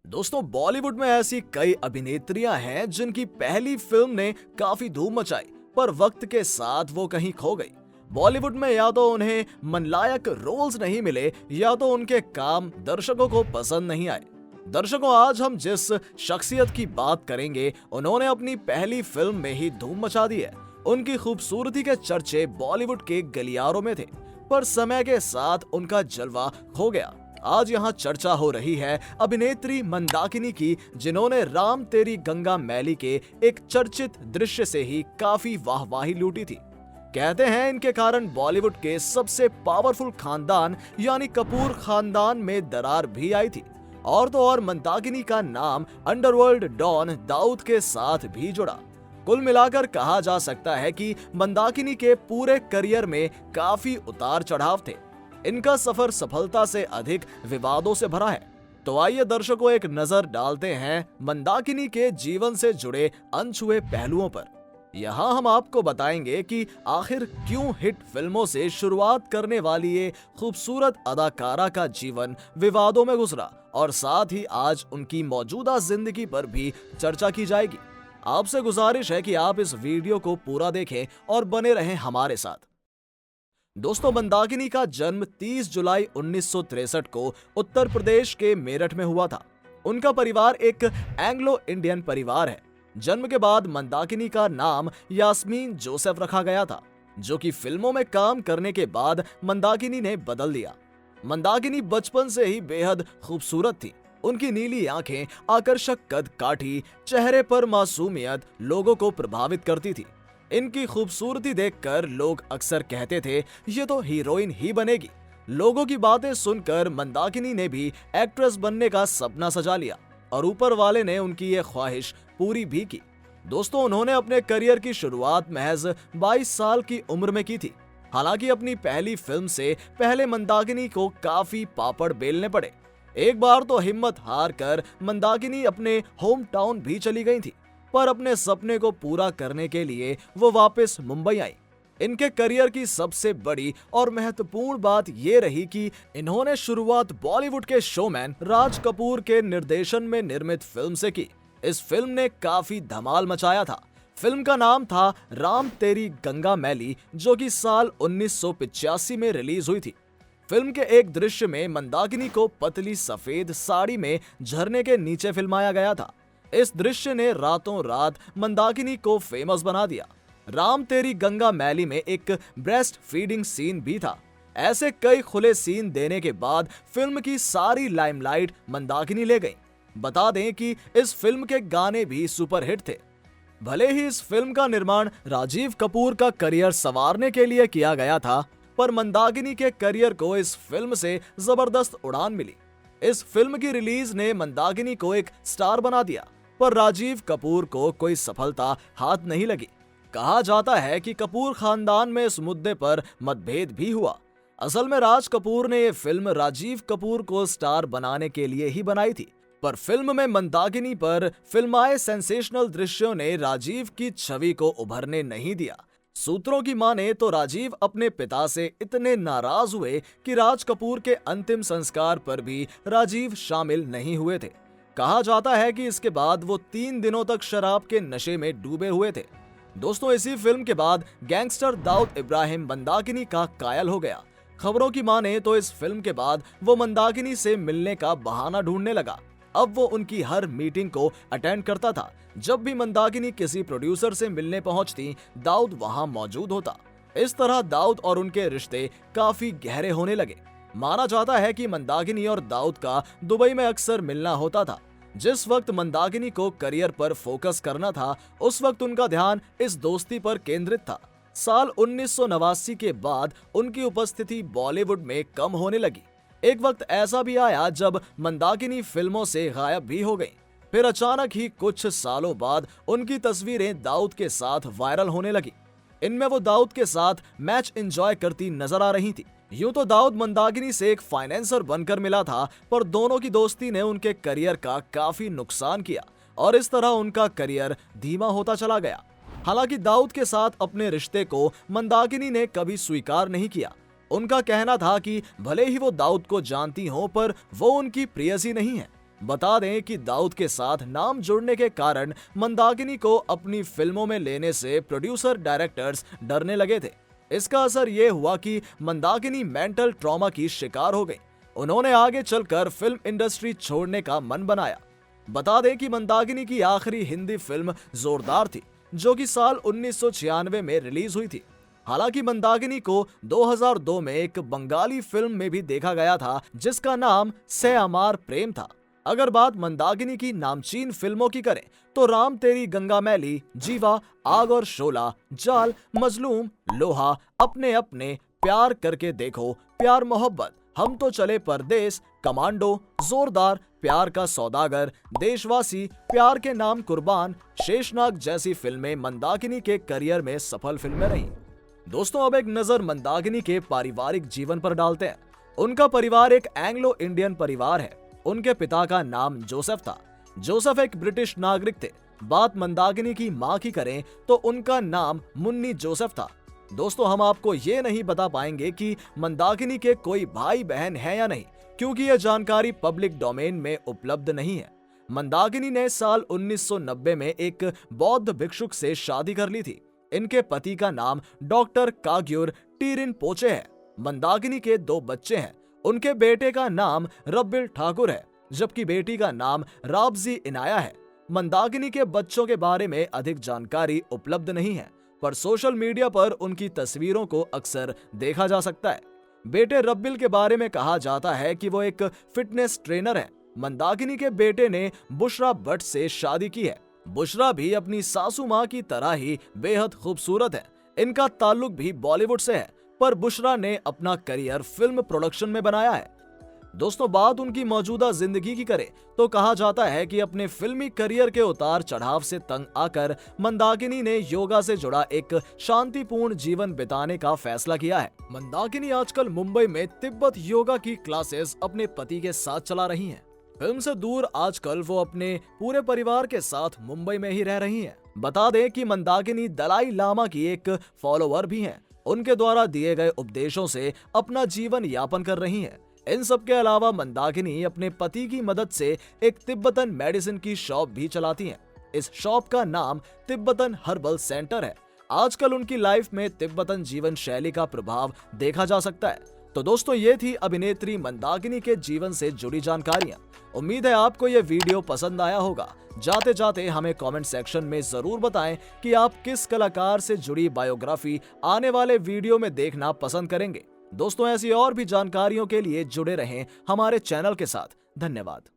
दोस्तों, बॉलीवुड में ऐसी कई अभिनेत्रियां हैं जिनकी पहली फिल्म ने काफी धूम मचाई, पर वक्त के साथ वो कहीं खो गई। बॉलीवुड में या तो उन्हें मनलायक रोल्स नहीं मिले या तो उनके काम दर्शकों को पसंद नहीं आए। दर्शकों, आज हम जिस शख्सियत की बात करेंगे उन्होंने अपनी पहली फिल्म में ही धूम मचा दी है। उनकी खूबसूरती के चर्चे बॉलीवुड के गलियारों में थे, पर समय के साथ उनका जलवा खो गया। आज यहाँ चर्चा हो रही है अभिनेत्री मंदाकिनी की, जिन्होंने राम तेरी गंगा मैली के एक चर्चित दृश्य से ही काफी वाहवाही लूटी थी। कहते हैं इनके कारण बॉलीवुड के सबसे पावरफुल खानदान यानी कपूर खानदान में दरार भी आई थी। और तो और मंदाकिनी का नाम अंडरवर्ल्ड डॉन दाऊद के साथ भी जुड़ा। कुल मिलाकर कहा जा सकता है कि मंदाकिनी के पूरे करियर में काफी उतार चढ़ाव थे। इनका सफर सफलता से अधिक विवादों से भरा है। तो आइए दर्शकों एक नजर डालते हैं मंदाकिनी के जीवन से जुड़े अनछुए पहलुओं पर। यहाँ हम आपको बताएंगे कि आखिर क्यों हिट फिल्मों से शुरुआत करने वाली ये खूबसूरत अदाकारा का जीवन विवादों में गुजरा, और साथ ही आज उनकी मौजूदा जिंदगी पर भी चर्चा की जाएगी। आपसे गुजारिश है कि आप इस वीडियो को पूरा देखें और बने रहें हमारे साथ। दोस्तों, मंदाकिनी का जन्म 30 जुलाई 1963 को उत्तर प्रदेश के मेरठ में हुआ था। उनका परिवार एक एंग्लो इंडियन परिवार है। जन्म के बाद मंदाकिनी का नाम यास्मीन जोसेफ रखा गया था, जो कि फिल्मों में काम करने के बाद मंदाकिनी ने बदल दिया। मंदाकिनी बचपन से ही बेहद खूबसूरत थी। उनकी नीली आंखें, आकर्षक कद काठी, चेहरे पर मासूमियत लोगों को प्रभावित करती थी। इनकी खूबसूरती देखकर लोग अक्सर कहते थे ये तो हीरोइन ही बनेगी। लोगों की बातें सुनकर मंदाकिनी ने भी एक्ट्रेस बनने का सपना सजा लिया, और ऊपर वाले ने उनकी ये ख्वाहिश पूरी भी की। दोस्तों, उन्होंने अपने करियर की शुरुआत महज 22 साल की उम्र में की थी। हालांकि अपनी पहली फिल्म से पहले मंदाकिनी को काफी पापड़ बेलने पड़े। एक बार तो हिम्मत हार कर मंदाकिनी अपने होम टाउन भी चली गई थी, पर अपने सपने को पूरा करने के लिए वो वापस मुंबई आई। इनके करियर की सबसे बड़ी और महत्वपूर्ण बात ये रही कि इन्होंने शुरुआत बॉलीवुड के शोमैन राज कपूर के निर्देशन में निर्मित फिल्म से की। इस फिल्म ने काफी धमाल मचाया था। फिल्म का नाम था राम तेरी गंगा मैली, जो कि साल 1985 में रिलीज हुई थी। फिल्म के एक दृश्य में मंदाकिनी को पतली सफेद साड़ी में झरने के नीचे फिल्माया गया था। इस दृश्य ने रातों रात मंदाकिनी को फेमस बना दिया। राम तेरी गंगा मैली में एक ब्रेस्ट फीडिंग सीन भी था। ऐसे कई खुले सीन देने के बाद फिल्म की सारी लाइमलाइट मंदाकिनी ले गई। बता दें कि इस फिल्म के गाने भी सुपरहिट थे। भले ही इस फिल्म का निर्माण राजीव कपूर का करियर संवारने के लिए किया गया था, पर मंदाकिनी के करियर को इस फिल्म से जबरदस्त उड़ान मिली। इस फिल्म की रिलीज ने मंदाकिनी को एक स्टार बना दिया, पर राजीव कपूर को कोई सफलता हाथ नहीं लगी। कहा जाता है कि कपूर खानदान में इस मुद्दे पर मतभेद भी हुआ। असल में राज कपूर ने ये फिल्म राजीव कपूर को स्टार बनाने के लिए ही बनाई थी, पर फिल्म में मंदाकिनी पर फिल्माए सेंसेशनल दृश्यों ने राजीव की छवि को उभरने नहीं दिया। सूत्रों की माने तो राजीव अपने पिता से इतने नाराज हुए कि राज कपूर के अंतिम संस्कार पर भी राजीव शामिल नहीं हुए थे। कहा जाता है कि इसके बाद वो 3 दिनों तक शराब के नशे में डूबे हुए थे। दोस्तों, इसी फिल्म के बाद गैंगस्टर दाऊद इब्राहिम मंदाकिनी का कायल हो गया। खबरों की माने तो इस फिल्म के बाद वो मंदाकिनी से मिलने का बहाना ढूंढने लगा। अब वो उनकी हर मीटिंग को अटेंड करता था। जब भी मंदाकिनी किसी प्रोड्यूसर से मिलने पहुंचती, दाऊद वहां मौजूद होता। इस तरह दाऊद और उनके रिश्ते काफी गहरे होने लगे। माना जाता है कि मंदाकिनी और दाऊद का दुबई में अक्सर मिलना होता था। जिस वक्त मंदाकिनी को करियर पर फोकस करना था, उस वक्त उनका ध्यान इस दोस्ती पर केंद्रित था। साल 1989 के बाद उनकी उपस्थिति बॉलीवुड में कम होने लगी। एक वक्त ऐसा भी आया जब मंदाकिनी फिल्मों से गायब भी हो गई। फिर अचानक ही कुछ सालों बाद उनकी तस्वीरें दाऊद के साथ वायरल होने लगी। इनमें वो दाऊद के साथ मैच एंजॉय करती नजर आ रही थी। यूं तो दाऊद मंदाकिनी से एक फाइनेंसर बनकर मिला था, पर दोनों की दोस्ती ने उनके करियर का काफी नुकसान किया, और इस तरह उनका करियर धीमा होता चला गया। हालांकि दाऊद के साथ अपने रिश्ते को मंदाकिनी ने कभी स्वीकार नहीं किया। उनका कहना था कि भले ही वो दाऊद को जानती हो, पर वो उनकी प्रेयसी नहीं है। बता दें कि दाऊद के साथ नाम जुड़ने के कारण मंदाकिनी को अपनी फिल्मों में लेने से प्रोड्यूसर डायरेक्टर्स डरने लगे थे। इसका असर ये हुआ कि मंदाकिनी मेंटल ट्रॉमा की शिकार हो गई। उन्होंने आगे चलकर फिल्म इंडस्ट्री छोड़ने का मन बनाया। बता दें कि मंदाकिनी की आखिरी हिंदी फिल्म जोरदार थी, जो कि साल 1996 में रिलीज हुई थी। हालांकि मंदाकिनी को 2002 में एक बंगाली फिल्म में भी देखा गया था, जिसका नाम से अमार प्रेम था। अगर बात मंदाकिनी की नामचीन फिल्मों की करें तो राम तेरी गंगा मैली, जीवा, आग और शोला, जाल, मजलूम, लोहा, अपने अपने, प्यार करके देखो, प्यार मोहब्बत, हम तो चले परदेस, कमांडो, जोरदार, प्यार का सौदागर, देशवासी, प्यार के नाम कुर्बान, शेषनाग जैसी फिल्में मंदाकिनी के करियर में सफल फिल्में रहीं। दोस्तों, अब एक नजर मंदाकिनी के पारिवारिक जीवन पर डालते हैं। उनका परिवार एक एंग्लो इंडियन परिवार है। उनके पिता का नाम जोसेफ था। जोसेफ एक ब्रिटिश नागरिक थे। बात मंदाकिनी की मां की करें तो उनका नाम मुन्नी जोसेफ था। दोस्तों, हम आपको ये नहीं बता पाएंगे कि मंदाकिनी के कोई भाई बहन है या नहीं, क्योंकि यह जानकारी पब्लिक डोमेन में उपलब्ध नहीं है। मंदाकिनी ने साल 1990 में एक बौद्ध भिक्षुक से शादी कर ली थी। इनके पति का नाम डॉक्टर काग्योर टीरिन पोचे है। मंदाकिनी के 2 बच्चे हैं। उनके बेटे का नाम रब्बिल ठाकुर है, जबकि बेटी का नाम राबजी इनाया है। मंदाकिनी के बच्चों के बारे में अधिक जानकारी उपलब्ध नहीं है, पर सोशल मीडिया पर उनकी तस्वीरों को अक्सर देखा जा सकता है। बेटे रब्बिल के बारे में कहा जाता है कि वो एक फिटनेस ट्रेनर है। मंदाकिनी के बेटे ने बुशरा भट्ट से शादी की है। बुशरा भी अपनी सासू माँ की तरह ही बेहद खूबसूरत है। इनका ताल्लुक भी बॉलीवुड से है, पर बुशरा ने अपना करियर फिल्म प्रोडक्शन में बनाया है। दोस्तों, बात उनकी मौजूदा जिंदगी की करें तो कहा जाता है कि अपने फिल्मी करियर के उतार चढ़ाव से तंग आकर मंदाकिनी ने योगा से जुड़ा एक शांतिपूर्ण जीवन बिताने का फैसला किया है। मंदाकिनी आजकल मुंबई में तिब्बत योगा की क्लासेस अपने पति के साथ चला रही हैं। फिल्म से दूर आजकल वो अपने पूरे परिवार के साथ मुंबई में ही रह रही हैं। बता दें कि मंदाकिनी दलाई लामा की एक फॉलोअर भी हैं। उनके द्वारा दिए गए उपदेशों से अपना जीवन यापन कर रही हैं। इन सब के अलावा मंदाकिनी अपने पति की मदद से एक तिब्बतन मेडिसिन की शॉप भी चलाती हैं। इस शॉप का नाम तिब्बतन हर्बल सेंटर है। आजकल उनकी लाइफ में तिब्बतन जीवन शैली का प्रभाव देखा जा सकता है। तो दोस्तों, ये थी अभिनेत्री मंदाकिनी के जीवन से जुड़ी जानकारियां। उम्मीद है आपको ये वीडियो पसंद आया होगा। जाते जाते हमें कमेंट सेक्शन में जरूर बताएं कि आप किस कलाकार से जुड़ी बायोग्राफी आने वाले वीडियो में देखना पसंद करेंगे। दोस्तों, ऐसी और भी जानकारियों के लिए जुड़े रहें हमारे चैनल के साथ। धन्यवाद।